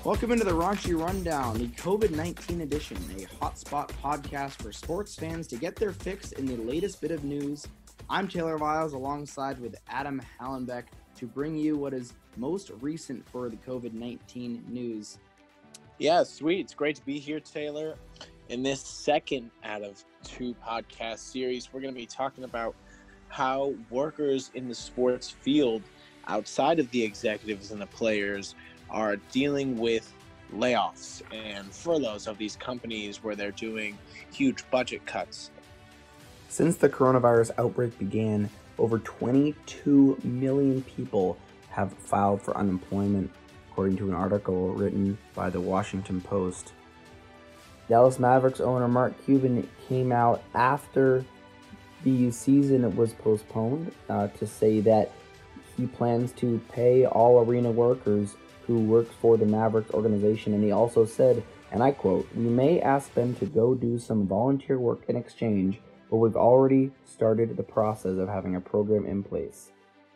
Welcome into the Raunchy Rundown, the COVID-19 edition, a hotspot podcast for sports fans to get their fix in the latest bit of news. I'm Taylor Viles alongside with Adam Hallenbeck to bring you what is most recent for the COVID-19 news. Yeah, sweet. It's great to be here, Taylor. In this second out of two podcast series, we're going to be talking about how workers in the sports field outside of the executives and the players are dealing with layoffs and furloughs of these companies where they're doing huge budget cuts. Since the coronavirus outbreak began, over 22 million people have filed for unemployment, according to an article written by the Washington Post. Dallas Mavericks owner Mark Cuban came out after the season was postponed to say that he plans to pay all arena workers who work for the Mavericks organization, and he also said, and I quote, "We may ask them to go do some volunteer work in exchange, but we've already started the process of having a program in place."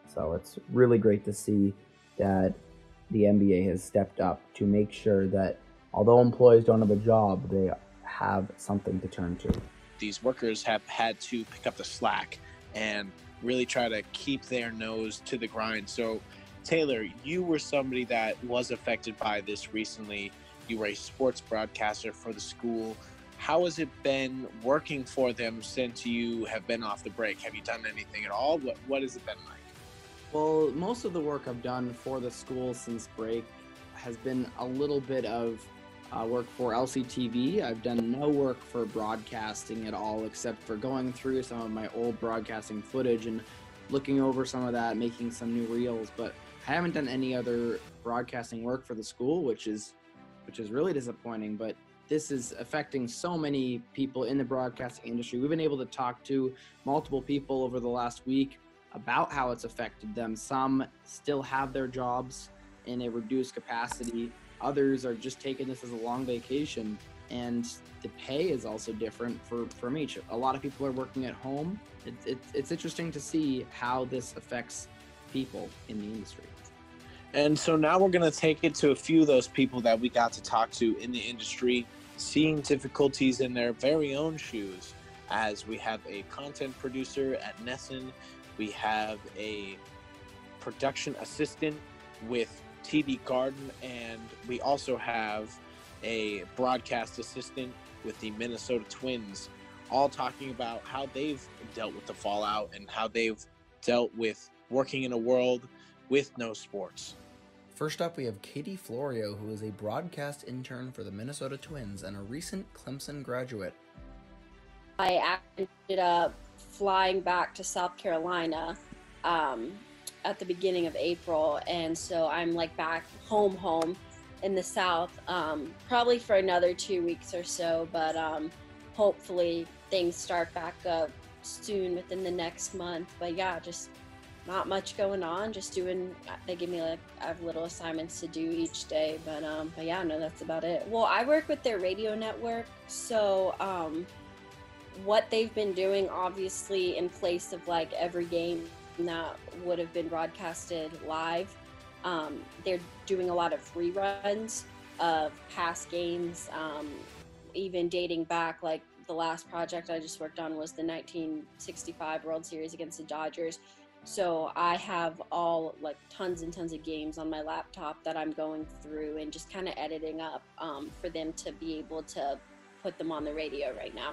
So it's really great to see that the NBA has stepped up to make sure that although employees don't have a job, they have something to turn to. These workers have had to pick up the slack and really try to keep their nose to the grind. So Taylor, you were somebody that was affected by this recently. You were a sports broadcaster for the school. How has it been working for them since you have been off the break? Have you done anything at all? What has it been like? Well, most of the work I've done for the school since break has been a little bit of work for LCTV. I've done no work for broadcasting at all, except for going through some of my old broadcasting footage and looking over some of that, making some new reels. But I haven't done any other broadcasting work for the school, which is really disappointing. But this is affecting so many people in the broadcasting industry. We've been able to talk to multiple people over the last week about how it's affected them. Some still have their jobs in a reduced capacity. Others are just taking this as a long vacation, and the pay is also different from each. A lot of people are working at home. It's interesting to see how this affects people in the industry. And so now we're going to take it to a few of those people that we got to talk to in the industry, seeing difficulties in their very own shoes, as we have a content producer at Nesson, we have a production assistant with TD Garden, and we also have a broadcast assistant with the Minnesota Twins, all talking about how they've dealt with the fallout and how they've dealt with working in a world with no sports. First up, we have Katie Florio, who is a broadcast intern for the Minnesota Twins and a recent Clemson graduate. I ended up flying back to South Carolina at the beginning of April, and so I'm like back home in the South, probably for another 2 weeks or so, but hopefully things start back up soon within the next month. But yeah, just not much going on, just doing, they give me like, I have little assignments to do each day, but yeah, no, that's about it. Well, I work with their radio network, so what they've been doing, obviously, in place of like every game that would have been broadcasted live, they're doing a lot of reruns of past games, even dating back, like the last project I just worked on was the 1965 World Series against the Dodgers. So I have all like tons and tons of games on my laptop that I'm going through and just kind of editing up for them to be able to put them on the radio right now.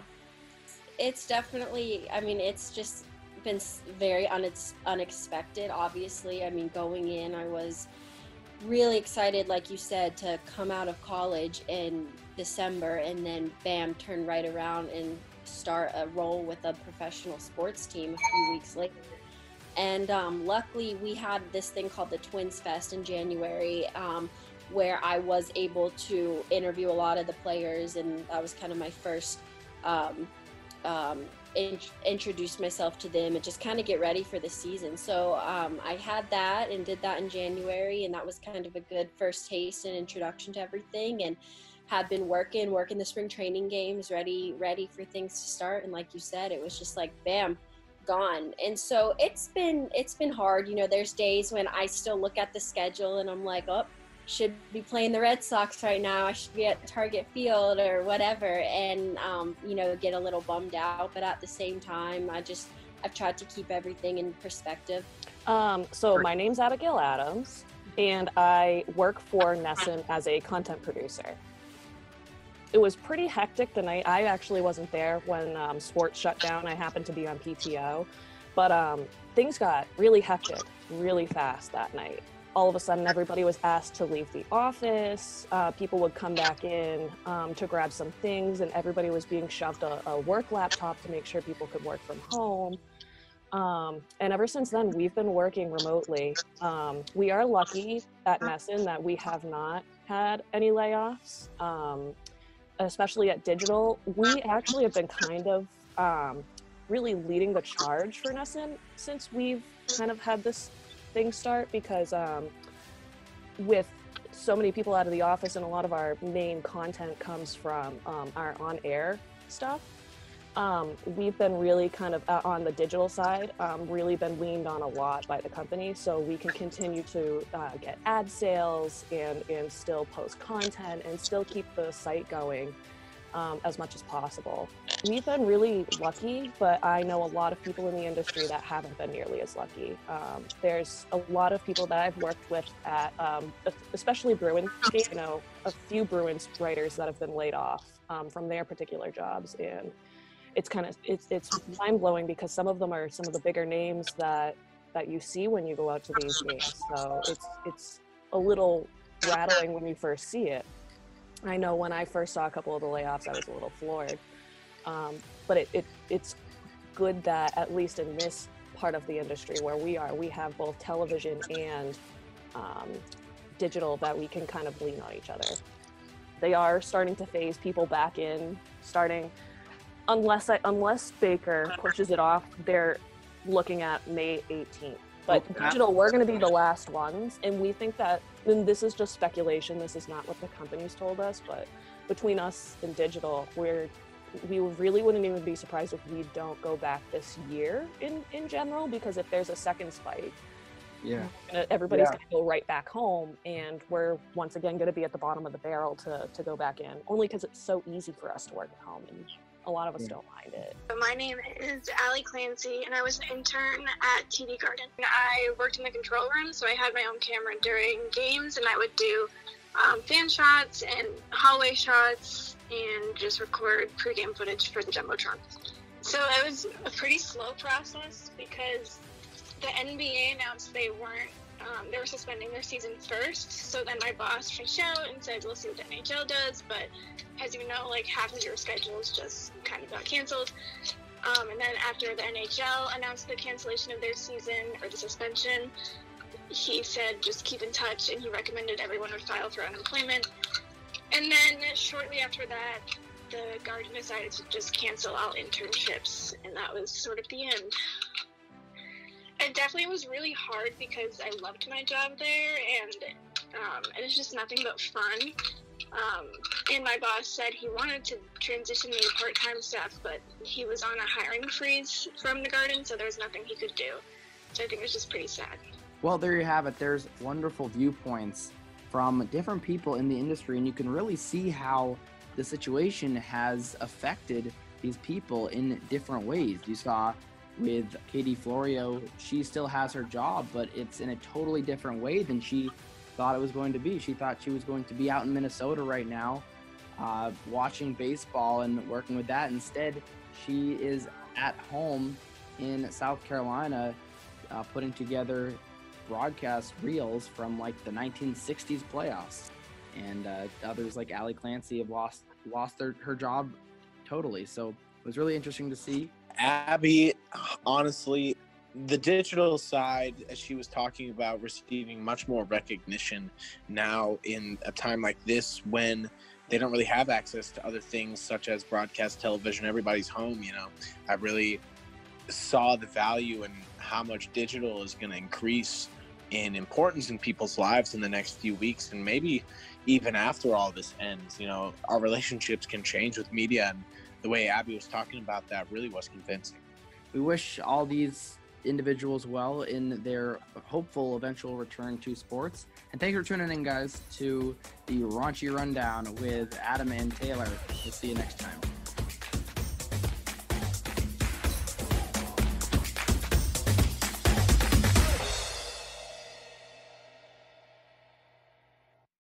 It's definitely, I mean, it's just been very unexpected, obviously. I mean, going in, I was really excited, like you said, to come out of college in December and then bam, turn right around and start a role with a professional sports team a few weeks later. And luckily, we had this thing called the Twins Fest in January, where I was able to interview a lot of the players, and that was kind of my first introduce myself to them and just kind of get ready for the season. So I had that and did that in January, and that was kind of a good first taste and introduction to everything, and had been working the spring training games, ready for things to start. And like you said, it was just like bam, gone. And so it's been hard. You know, there's days when I still look at the schedule and I'm like, oh, should be playing the Red Sox right now. I should be at Target Field or whatever, and you know, get a little bummed out. But at the same time, I've tried to keep everything in perspective. So my name's Abigail Adams, and I work for Nessun as a content producer. It was pretty hectic the night. I actually wasn't there when sports shut down. I happened to be on PTO, but things got really hectic really fast that night. All of a sudden, everybody was asked to leave the office. People would come back in to grab some things, and everybody was being shoved a work laptop to make sure people could work from home. And ever since then, we've been working remotely. We are lucky at Nessun that we have not had any layoffs, especially at digital. We actually have been kind of really leading the charge for Nessun since we've kind of had this thing start, because with so many people out of the office and a lot of our main content comes from our on-air stuff, we've been really kind of on the digital side, really been leaned on a lot by the company, so we can continue to get ad sales and still post content and still keep the site going as much as possible. We've been really lucky, but I know a lot of people in the industry that haven't been nearly as lucky. There's a lot of people that I've worked with at, especially Bruins, you know, a few Bruins writers that have been laid off from their particular jobs, and it's mind-blowing because some of them are some of the bigger names that you see when you go out to these games. So it's a little rattling when you first see it. I know when I first saw a couple of the layoffs, I was a little floored. But it's good that at least in this part of the industry where we have both television and digital, that we can kind of lean on each other. They are starting to phase people back in, unless Baker pushes it off, they're looking at May 18th. But digital, we're going to be the last ones, and we think that, and this is just speculation, this is not what the company's told us, but between us and digital, we really wouldn't even be surprised if we don't go back this year in general, because if there's a second spike, everybody's going to go right back home, and we're once again going to be at the bottom of the barrel to go back in, only because it's so easy for us to work at home, and a lot of us don't mind it. My name is Allie Clancy, and I was an intern at TD Garden. I worked in the control room, so I had my own camera during games, and I would do fan shots and hallway shots and just record pregame footage for the Jumbotron. So it was a pretty slow process because the NBA announced they were suspending their season first. So then my boss reached out and said, we'll see what the NHL does. But as you know, like half of your schedules just kind of got canceled. And then after the NHL announced the cancellation of their season or the suspension, he said just keep in touch, and he recommended everyone would file for unemployment. And then shortly after that, the Garden decided to just cancel all internships, and that was sort of the end. It definitely was really hard because I loved my job there, and it was just nothing but fun. And my boss said he wanted to transition me to part-time staff, but he was on a hiring freeze from the Garden, so there was nothing he could do. So I think it was just pretty sad. Well, there you have it. There's wonderful viewpoints from different people in the industry, and you can really see how the situation has affected these people in different ways. You saw with Katie Florio, she still has her job, but it's in a totally different way than she thought it was going to be. She thought she was going to be out in Minnesota right now, watching baseball and working with that. Instead, she is at home in South Carolina, putting together broadcast reels from like the 1960s playoffs. And others like Allie Clancy have lost her job totally. So it was really interesting to see. Abby, honestly, the digital side, as she was talking about, receiving much more recognition now in a time like this when they don't really have access to other things such as broadcast television. Everybody's home, you know. I really saw the value and how much digital is going to increase in importance in people's lives in the next few weeks, and maybe even after all this ends. You know, our relationships can change with media, and the way Abby was talking about that really was convincing. We wish all these individuals well in their hopeful eventual return to sports. And thanks for tuning in, guys, to the Raunchy Rundown with Adam and Taylor. We'll see you next time.